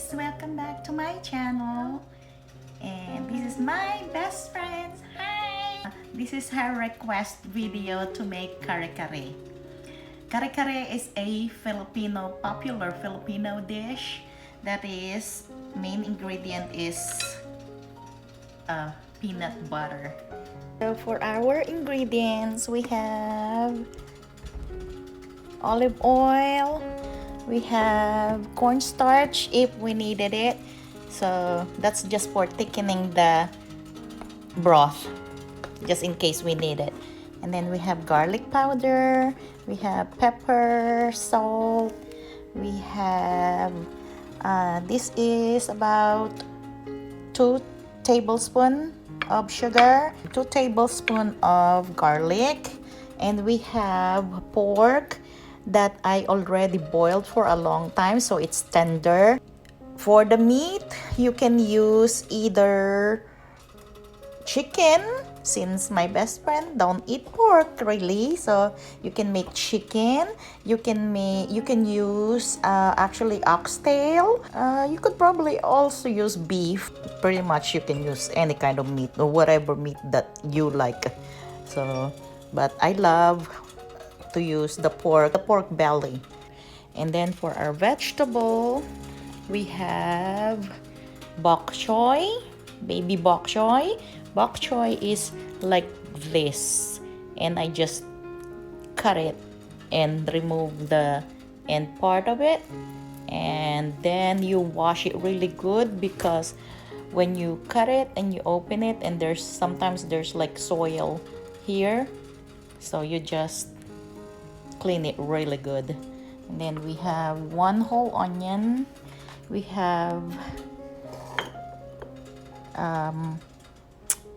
guys! Welcome back to my channel. And this is my best friend. Hi! This is her request video to make kare-kare. Kare-kare is a popular Filipino dish that is, main ingredient is peanut butter. So for our ingredients, we have olive oil, we have cornstarch if we needed it, so that's just for thickening the broth, just in case we need it. And then we have garlic powder, we have pepper, salt, we have this is about 2 tablespoons of sugar, 2 tablespoons of garlic, and we have pork that I already boiled for a long time, so it's tender. For the meat, you can use either chicken, since my best friend don't eat pork really, so you can make chicken. You can use actually oxtail. You could probably also use beef. Pretty much you can use any kind of meat or whatever meat that you like. So but I love to use the pork belly. And then for our vegetable, we have bok choy, baby bok choy. Bok choy is like this, and I just cut it and remove the end part of it, and then you wash it really good, because when you cut it and you open it, and sometimes there's like soil here, so you just clean it really good. And then we have 1 whole onion, we have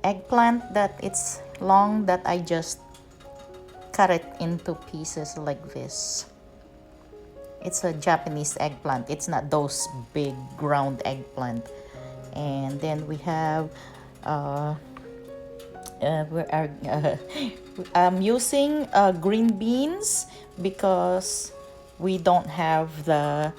eggplant that it's long, that I just cut it into pieces like this. It's a Japanese eggplant, it's not those big ground eggplant. And then we have I'm using green beans, because we don't have the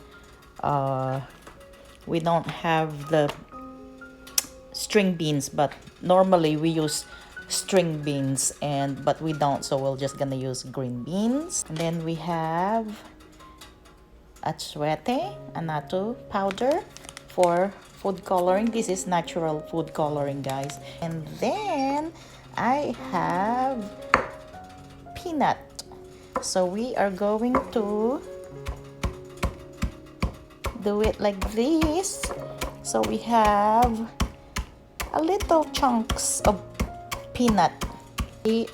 string beans, but normally we use string beans, but we don't, so we're just gonna use green beans. And then we have atsuete, anato powder for food coloring. This is natural food coloring, guys. And then I have peanut, so we are going to do it like this. So we have a little chunks of peanut. We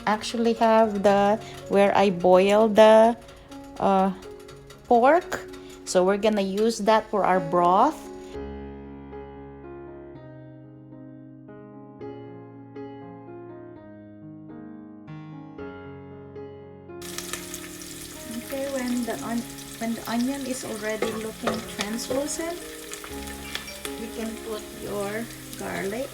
actually have where I boil the pork, so we're gonna use that for our broth. Okay, when the onion is already looking translucent, you can put your garlic.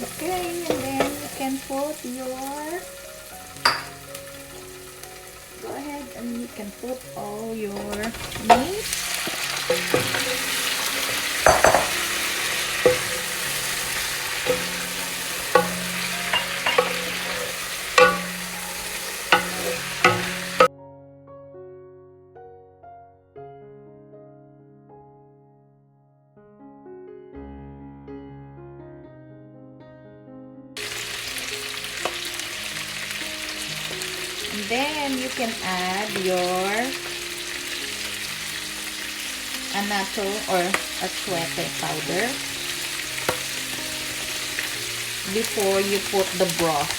Okay, and then you can put go ahead and you can put all your meat. And then you can add your anato or atsuete powder before you put the broth.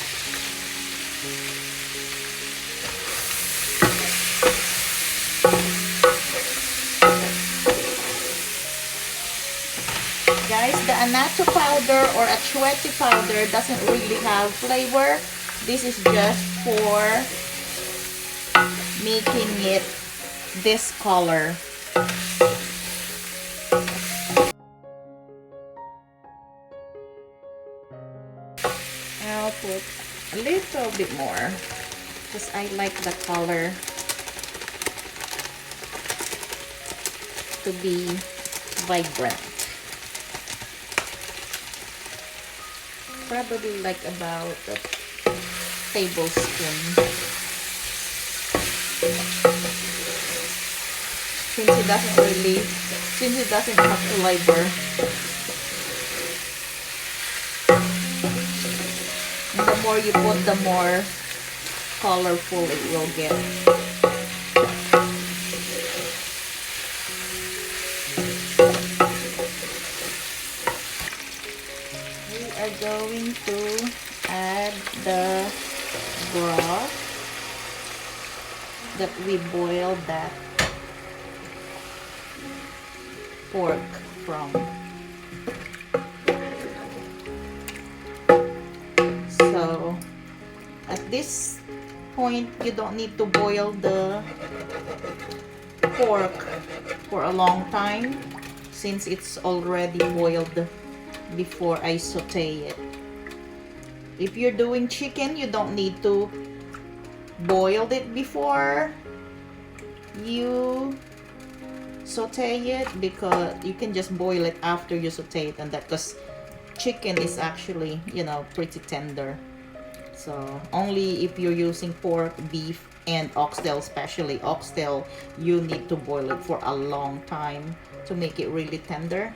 Guys, the anato powder or atsuete powder doesn't really have flavor. This is just for making it this color. little bit more because I like the color to be vibrant. Probably like about a tablespoon. Since it doesn't have flavor. And the more you put, the more colorful it will get. We are going to add the broth that we boiled that pork from. So at this point, you don't need to boil the pork for a long time since it's already boiled before I saute it. If you're doing chicken, you don't need to boil it before you saute it, because you can just boil it after you saute it, and that because chicken is actually, you know, pretty tender. So only if you're using pork, beef, and oxtail, especially oxtail, you need to boil it for a long time to make it really tender.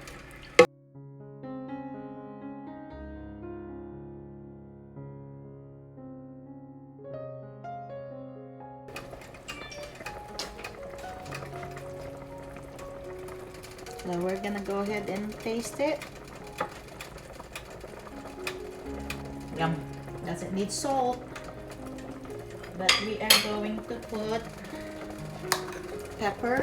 So we're gonna go ahead and taste it. Yum. Doesn't need salt, but we are going to put pepper,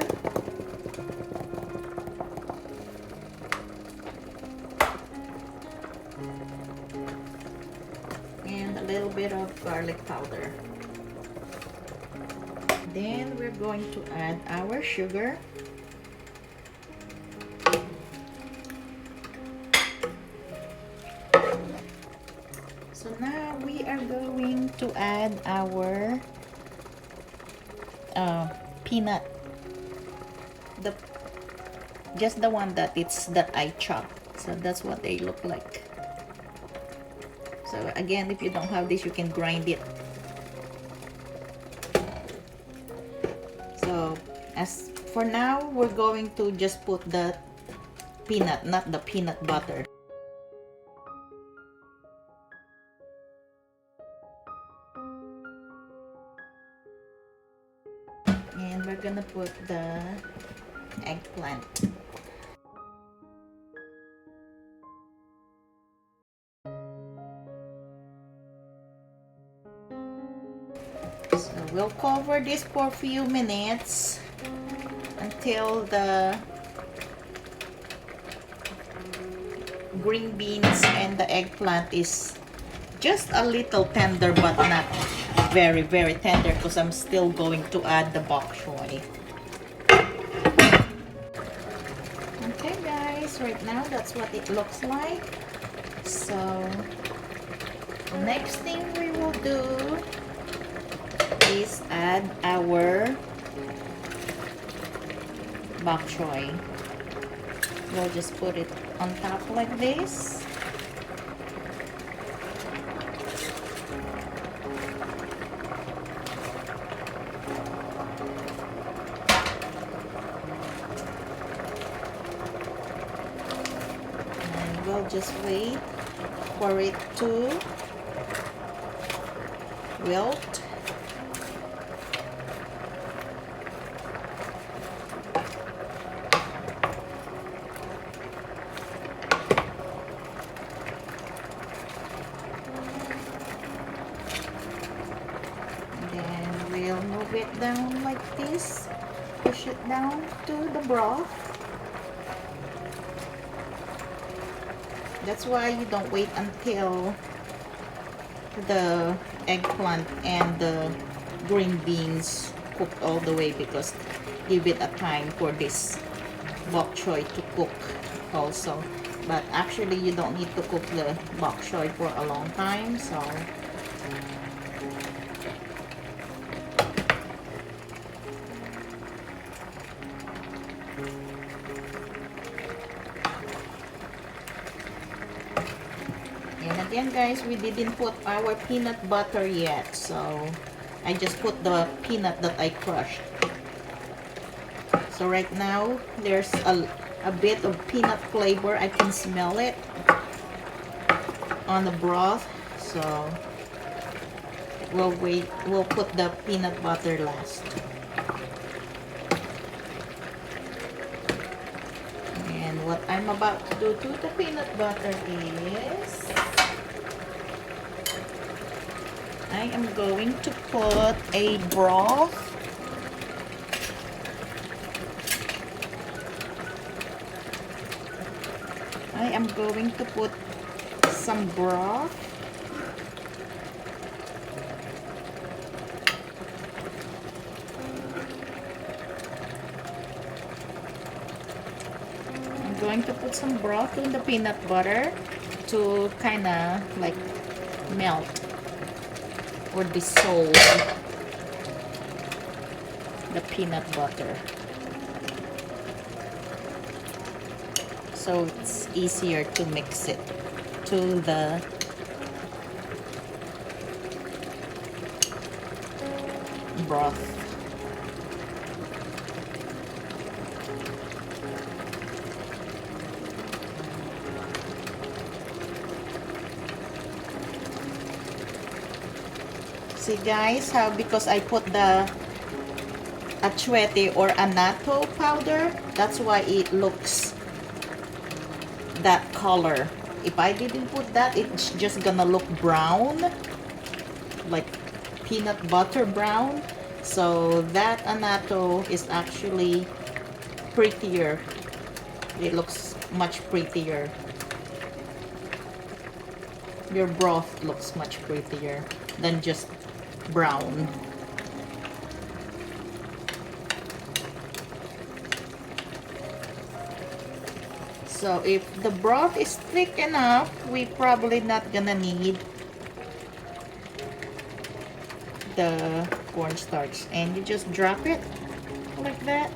and a little bit of garlic powder. Then we're going to add our sugar. So now we are going to add our peanut, just the one that I chopped. So that's what they look like. So again, if you don't have this, you can grind it. So as for now, we're going to just put the peanut, not the peanut butter. And we're gonna put the eggplant. So we'll cover this for a few minutes until the green beans and the eggplant is just a little tender, but not very, very tender, because I'm still going to add the bok choy. Okay guys, right now that's what it looks like. So next thing we will do is add our bok choy. We'll just put it on top like this. And we'll just wait for it to wilt. We'll move it down like this, push it down to the broth. That's why you don't wait until the eggplant and the green beans cook all the way, because give it a time for this bok choy to cook also. But actually you don't need to cook the bok choy for a long time, so again guys, we didn't put our peanut butter yet, so I just put the peanut that I crushed. So right now there's a bit of peanut flavor. I can smell it on the broth, so we'll put the peanut butter last. And what I'm about to do to the peanut butter is I am going to put a broth. I am going to put some broth. I'm going to put some broth in the peanut butter to kind of like melt or dissolve the peanut butter, so it's easier to mix it to the broth. See guys, how because I put the achuete or annatto powder, that's why it looks that color. If I didn't put that, it's just gonna look brown, like peanut butter brown. So that annatto is actually prettier. It looks much prettier. Your broth looks much prettier than just brown. So if the broth is thick enough, we probably not gonna need the cornstarch, and you just drop it like that.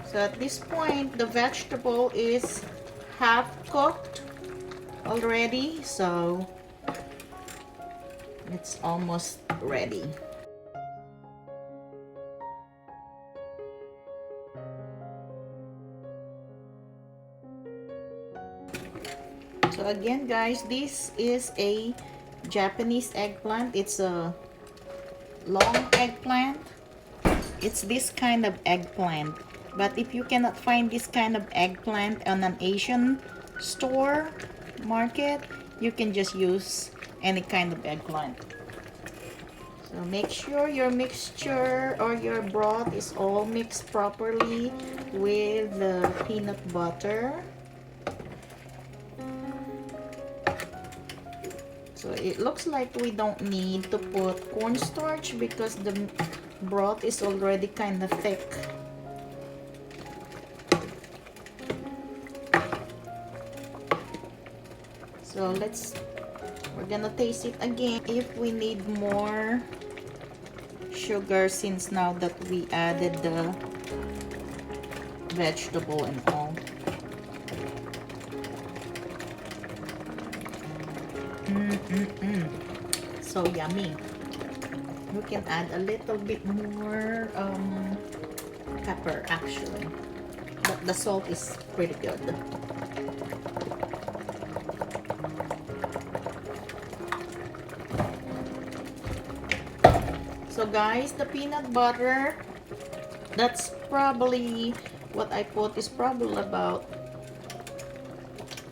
So at this point, the vegetable is half cooked already, so it's almost ready. So again guys, this is a Japanese eggplant. It's a long eggplant. It's this kind of eggplant. But if you cannot find this kind of eggplant on an Asian store market, you can just use any kind of eggplant. So make sure your mixture or your broth is all mixed properly with the peanut butter. So it looks like we don't need to put cornstarch because the broth is already kind of thick. So we're gonna taste it again if we need more sugar, since now that we added the vegetable and all. So yummy. You can add a little bit more pepper actually, but the salt is pretty good. So guys, the peanut butter, that's probably what I put is probably about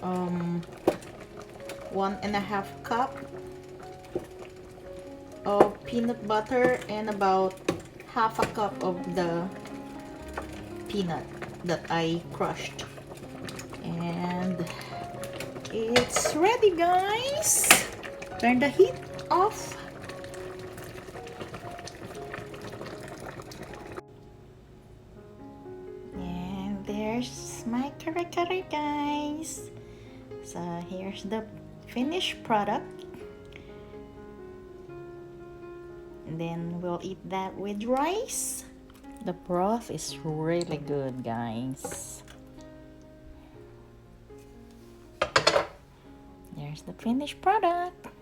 1.5 cup of peanut butter and about half a cup of the peanut that I crushed. And It's ready, guys. Turn the heat off. And there's my kare-kare, guys. So here's the finished product. And then we'll eat that with rice. The broth is really good, guys. There's the finished product.